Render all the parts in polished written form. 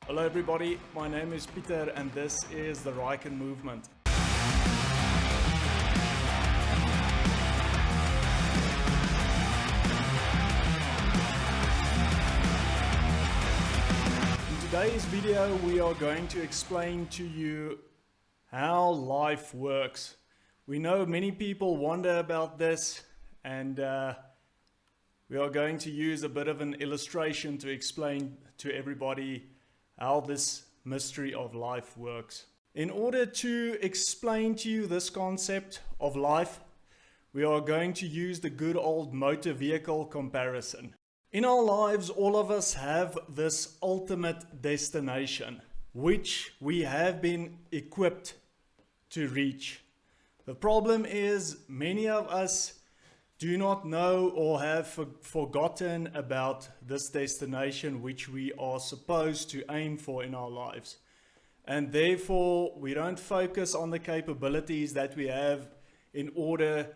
Hello everybody, my name is Peter and this is the RYKEN movement. In today's video we are going to explain to you how life works. We know many people wonder about this, and we are going to use a bit of an illustration to explain to everybody how this mystery of life works. In order to explain to you this concept of life, we are going to use the good old motor vehicle comparison. In our lives, all of us have this ultimate destination, which we have been equipped to reach. The problem is many of us do not know or have forgotten about this destination which we are supposed to aim for in our lives. And therefore, we don't focus on the capabilities that we have in order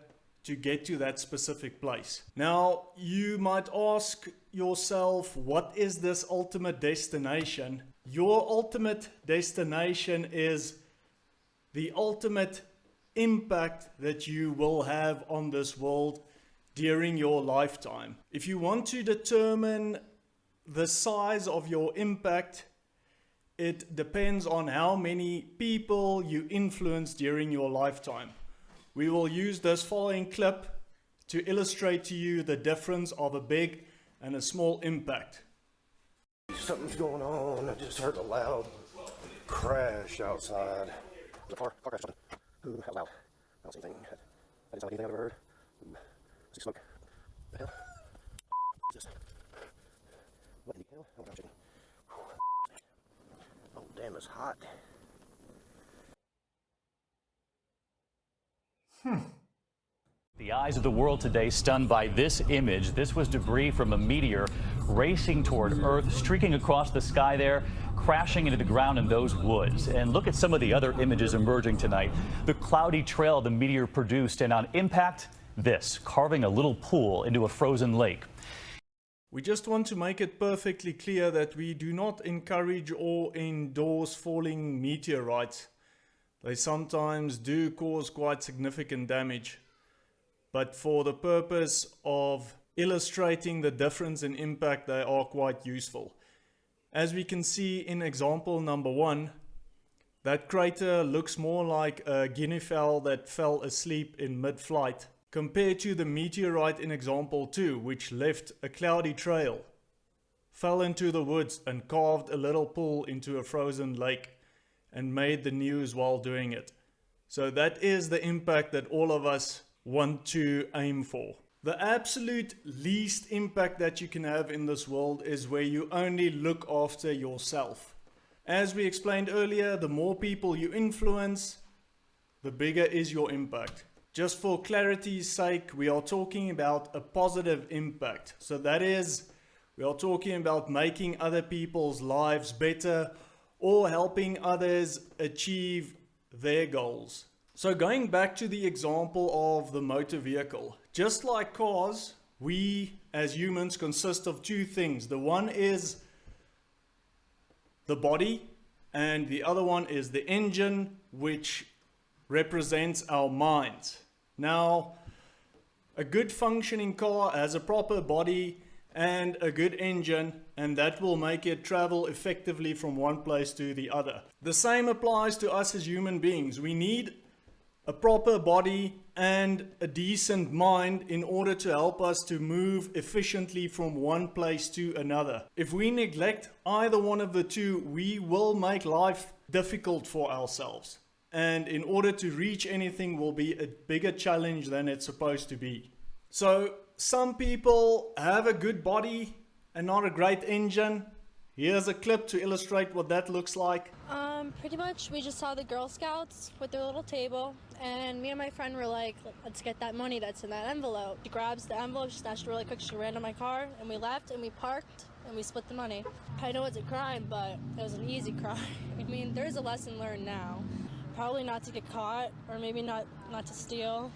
to get to that specific place. Now, you might ask yourself, what is this ultimate destination? Your ultimate destination is the ultimate impact that you will have on this world during your lifetime. If you want to determine the size of your impact, it depends on how many people you influence during your lifetime. We will use this following clip to illustrate to you the difference of a big and a small impact. Something's going on. I just heard a loud crash outside. There's a car crash. Ooh, how loud. I don't see anything. I didn't sound like anything I've ever heard. Ooh, I see smoke. What the hell? What's this? What in the hell? Oh, I'm chicken. Oh, damn, it's hot. The eyes of the world today stunned by this image. This was debris from a meteor racing toward Earth, streaking across the sky there, crashing into the ground in those woods. And look at some of the other images emerging tonight. The cloudy trail the meteor produced, and on impact, this, carving a little pool into a frozen lake. We just want to make it perfectly clear that we do not encourage or endorse falling meteorites. They sometimes do cause quite significant damage. But for the purpose of illustrating the difference in impact, they are quite useful. As we can see in example number 1, that crater looks more like a guinea fowl that fell asleep in mid-flight, compared to the meteorite in example 2, which left a cloudy trail, fell into the woods and carved a little pool into a frozen lake and made the news while doing it. So that is the impact that all of us want to aim for. The absolute least impact that you can have in this world is where you only look after yourself. As we explained earlier, the more people you influence, the bigger is your impact. Just for clarity's sake, we are talking about a positive impact. So that is, we are talking about making other people's lives better or helping others achieve their goals. So going back to the example of the motor vehicle, just like cars, we as humans consist of two things. The one is the body, and the other one is the engine, which represents our minds. Now, a good functioning car has a proper body and a good engine, and that will make it travel effectively from one place to the other. The same applies to us as human beings. We need a proper body and a decent mind in order to help us to move efficiently from one place to another. If we neglect either one of the two, we will make life difficult for ourselves. And in order to reach anything will be a bigger challenge than it's supposed to be. So some people have a good body and not a great engine. Here's a clip to illustrate what that looks like. Pretty much we just saw the Girl Scouts with their little table, and me and my friend were like, let's get that money that's in that envelope. She grabs the envelope, she snatched it really quick, she ran to my car, and we left and we parked and we split the money. I know it's a crime, but it was an easy crime. I mean, there's a lesson learned now. Probably not to get caught, or maybe not to steal.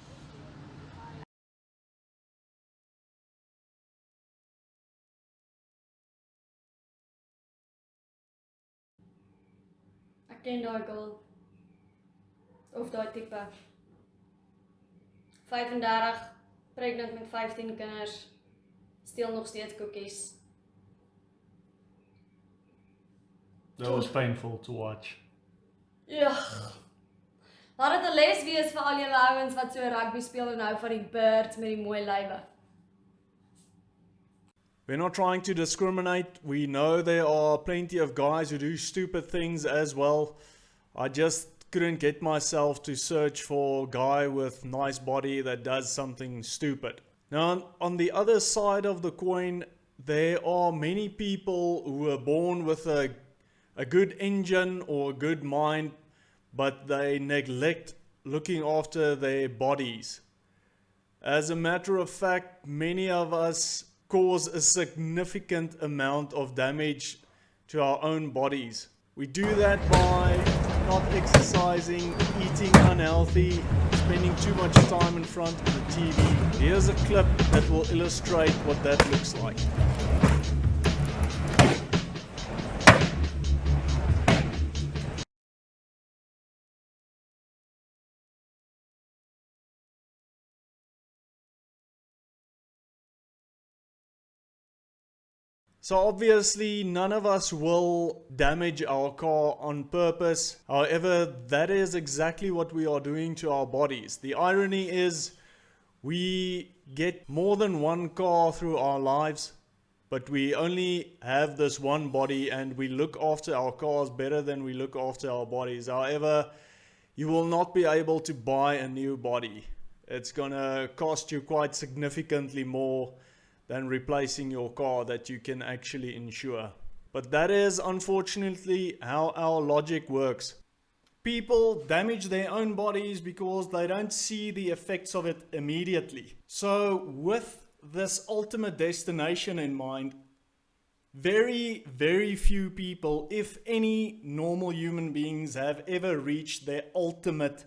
ken daai girl. Of daai tipe. 35, pregnant met 15 kinders, steel nog steeds koekies. That was painful to watch. Ja. Laat dit 'n les wees vir al julle ouens wat so rugby speel en hou van die birds met die mooi lywe. We're not trying to discriminate. We know there are plenty of guys who do stupid things as well. I just couldn't get myself to search for a guy with nice body that does something stupid. Now, on the other side of the coin, there are many people who are born with a good engine or a good mind, but they neglect looking after their bodies. As a matter of fact, many of us cause a significant amount of damage to our own bodies. We do that by not exercising, eating unhealthy, spending too much time in front of the TV. Here's a clip that will illustrate what that looks like. So obviously none of us will damage our car on purpose. However, that is exactly what we are doing to our bodies. The irony is we get more than one car through our lives, but we only have this one body and we look after our cars better than we look after our bodies. However, you will not be able to buy a new body. It's gonna cost you quite significantly more than replacing your car that you can actually insure. But that is unfortunately how our logic works. People damage their own bodies because they don't see the effects of it immediately. So with this ultimate destination in mind, very, very few people, if any normal human beings, have ever reached their ultimate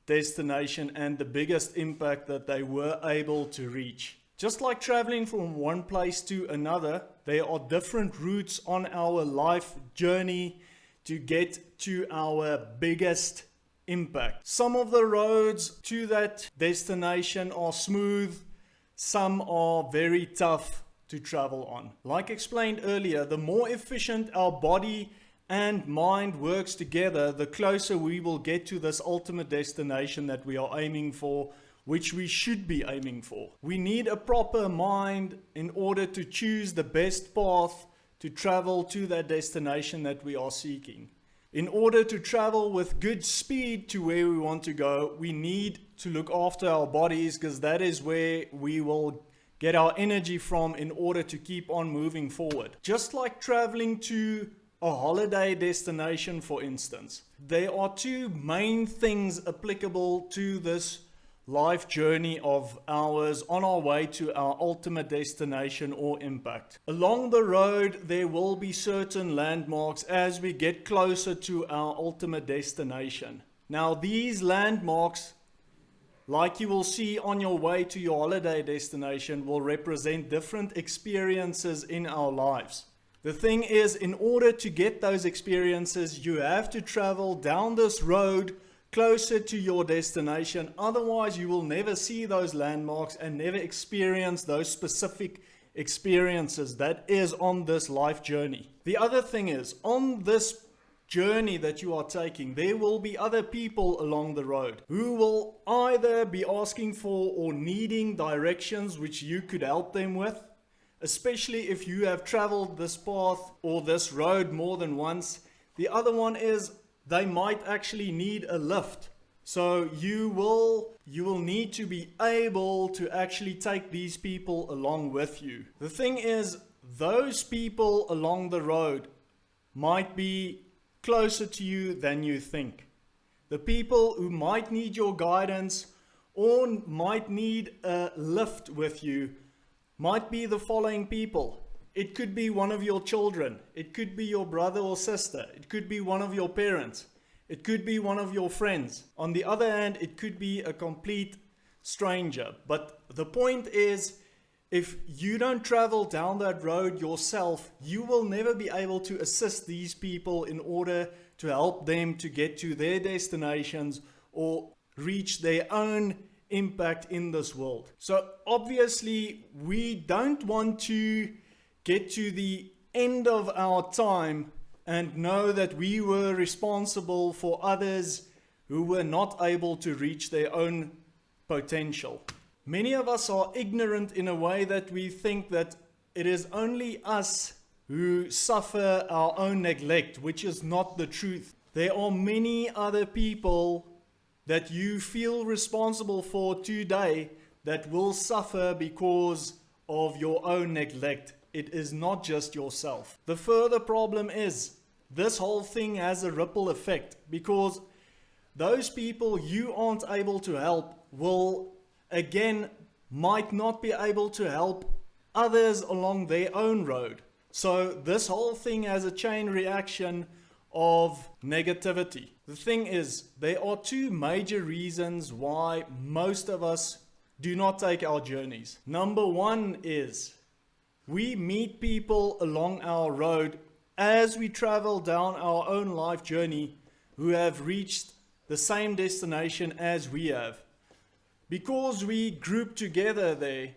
destination and the biggest impact that they were able to reach. Just like traveling from one place to another, there are different routes on our life journey to get to our biggest impact. Some of the roads to that destination are smooth, some are very tough to travel on. Like explained earlier, the more efficient our body and mind works together, the closer we will get to this ultimate destination that we are aiming for, which we should be aiming for. We need a proper mind in order to choose the best path to travel to that destination that we are seeking. In order to travel with good speed to where we want to go, we need to look after our bodies, because that is where we will get our energy from in order to keep on moving forward. Just like traveling to a holiday destination, for instance, there are two main things applicable to this life journey of ours on our way to our ultimate destination or impact. Along the road, there will be certain landmarks as we get closer to our ultimate destination. Now, these landmarks, like you will see on your way to your holiday destination, will represent different experiences in our lives. The thing is, in order to get those experiences, you have to travel down this road closer to your destination. Otherwise, you will never see those landmarks and never experience those specific experiences that is on this life journey. The other thing is, on this journey that you are taking, there will be other people along the road who will either be asking for or needing directions which you could help them with, especially if you have traveled this path or this road more than once. The other one is, they might actually need a lift. So you will need to be able to actually take these people along with you. The thing is, those people along the road might be closer to you than you think. The people who might need your guidance or might need a lift with you might be the following people. It could be one of your children. It could be your brother or sister. It could be one of your parents. It could be one of your friends. On the other hand, it could be a complete stranger. But the point is, If you don't travel down that road yourself, you will never be able to assist these people in order to help them to get to their destinations or reach their own impact in this world. So obviously we don't want to get to the end of our time and know that we were responsible for others who were not able to reach their own potential. Many of us are ignorant in a way that we think that it is only us who suffer our own neglect, which is not the truth. There are many other people that you feel responsible for today that will suffer because of your own neglect. It is not just yourself. The further problem is this whole thing has a ripple effect, because those people you aren't able to help will again might not be able to help others along their own road. So this whole thing has a chain reaction of negativity. The thing is, there are two major reasons why most of us do not take our journeys. Number one is we meet people along our road as we travel down our own life journey who have reached the same destination as we have. Because we group together there,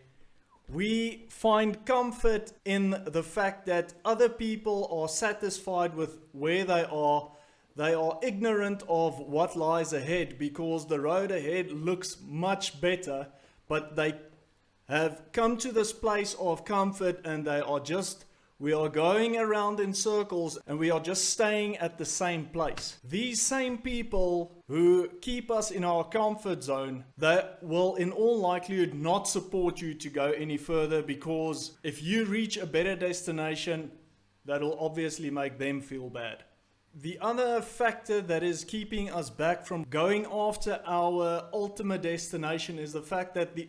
we find comfort in the fact that other people are satisfied with where they are. They are ignorant of what lies ahead because the road ahead looks much better, but they have come to this place of comfort and we are going around in circles and we are just staying at the same place. These same people who keep us in our comfort zone, they will in all likelihood not support you to go any further, because if you reach a better destination, that'll obviously make them feel bad. The other factor that is keeping us back from going after our ultimate destination is the fact that the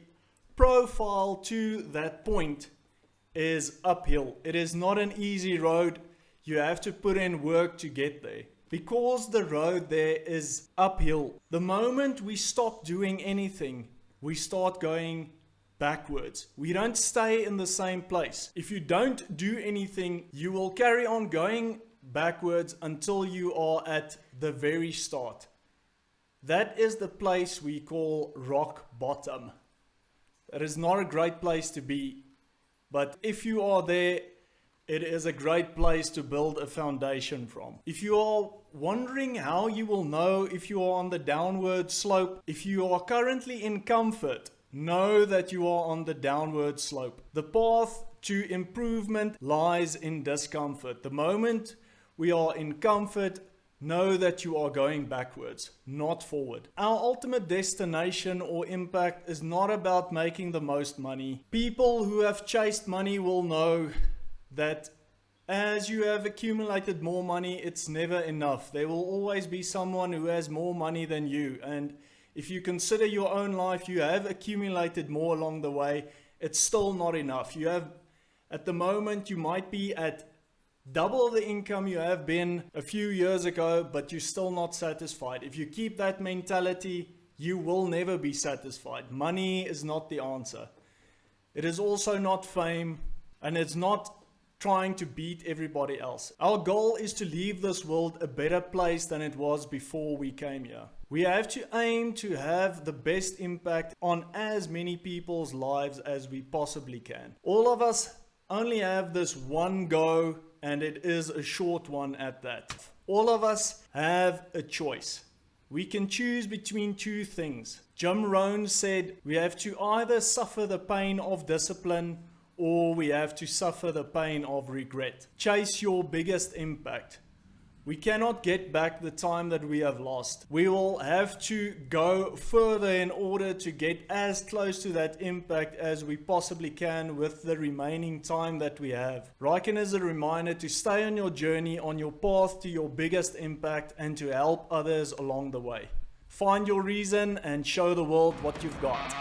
profile to that point is uphill. It is not an easy road. You have to put in work to get there. Because the road there is uphill, the moment we stop doing anything, we start going backwards. We don't stay in the same place. If you don't do anything, you will carry on going backwards until you are at the very start. That is the place we call rock bottom. It is not a great place to be. But if you are there, it is a great place to build a foundation from. If you are wondering how you will know if you are on the downward slope, if you are currently in comfort, know that you are on the downward slope. The path to improvement lies in discomfort. The moment we are in comfort, know that you are going backwards, not forward. Our ultimate destination or impact is not about making the most money. People who have chased money will know that as you have accumulated more money, it's never enough. There will always be someone who has more money than you. And if you consider your own life, you have accumulated more along the way. It's still not enough. At the moment, you might be at double the income you have been a few years ago, but you're still not satisfied. If you keep that mentality, you will never be satisfied. Money is not the answer. It is also not fame, and it's not trying to beat everybody else. Our goal is to leave this world a better place than it was before we came here. We have to aim to have the best impact on as many people's lives as we possibly can. All of us only have this one go, and it is a short one at that. All of us have a choice. We can choose between two things. Jim Rohn said we have to either suffer the pain of discipline or we have to suffer the pain of regret. Chase your biggest impact. We cannot get back the time that we have lost. We will have to go further in order to get as close to that impact as we possibly can with the remaining time that we have. RYKEN is a reminder to stay on your journey, on your path to your biggest impact, and to help others along the way. Find your reason and show the world what you've got.